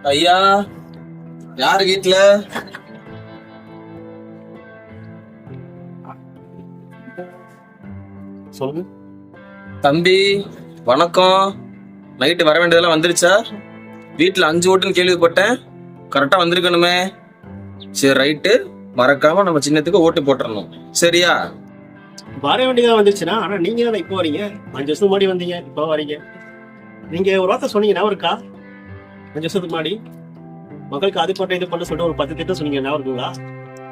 ஐயா, யாரு வீட்ல? சொல்லுங்க. தம்பி வணக்கம். நைட்டு வர வேண்டியதெல்லாம் வந்துருச்சா? வீட்டுல 5 ஓட்டுன்னு கேள்விப்பட்டேன். கரெக்டா வந்திருக்கணுமே. சரி ரைட்டு, மறக்காம நம்ம சின்னத்துக்கு ஓட்டு போட்டுறணும், சரியா? வர வேண்டியதா வந்துச்சுன்னா, ஆனா நீங்க தானே இப்போ வரீங்க. 5 வருஷத்துக்கு முன்னாடி வந்தீங்க, இப்போ வரீங்க. நீங்க ஒரு வார்த்தை சொன்னீங்க, ஞாபகம் இருக்கா? 5 வருஷத்துக்கு முன்னாடி மக்களுக்கு அது பண்ண இது பண்ண சொல்லிட்டு ஒரு 10 திட்டம் சொன்னீங்க, ஞாபகம் இருக்குங்களா?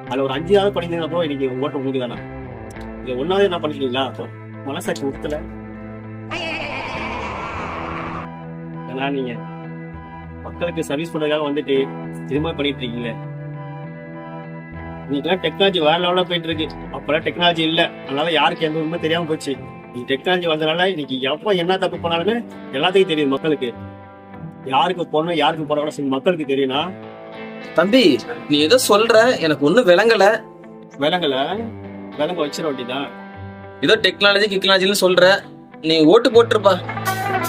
அதுல ஒரு 5 பண்ணியிருந்தப்போ இன்னைக்கு உங்க ஓட்டு உங்களுக்கு தானே. இங்க ஒன்னாவது என்ன பண்ணிருக்கீங்களா? மனசாட்சி உறுத்தல. அதெல்லாம் நீங்க மக்களுக்கு சர்வீஸ் பண்றதுக்காக வந்துட்டு இது மாதிரி பண்ணிட்டு இருக்கீங்க. இன்னைக்கெல்லாம் டெக்னாலஜி வேற லெவலில் போயிட்டு இருக்கு. அப்பெல்லாம் டெக்னாலஜி இல்லை, அதனால யாருக்கு எந்த உண்மை தெரியாம போச்சு. நீ டெக்னாலஜி வந்ததுனால இன்னைக்கு எப்போ என்ன தப்பு பண்ணாலுமே எல்லாத்துக்கும் தெரியுது. மக்களுக்கு யாருக்கு போடணும் யாருக்கு போட சொல்லி மக்களுக்கு தெரியும்னா. தம்பி நீ ஏதோ சொல்ற, எனக்கு ஒண்ணும் விளங்கல. விலங்க வச்சிட வேண்டியதான். ஏதோ டெக்னாலஜின்னு சொல்ற, நீ ஓட்டு போட்டுருப்பா.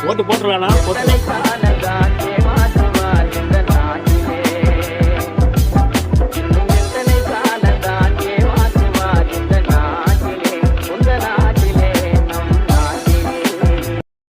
ஓட்டு போட்டுருவானா?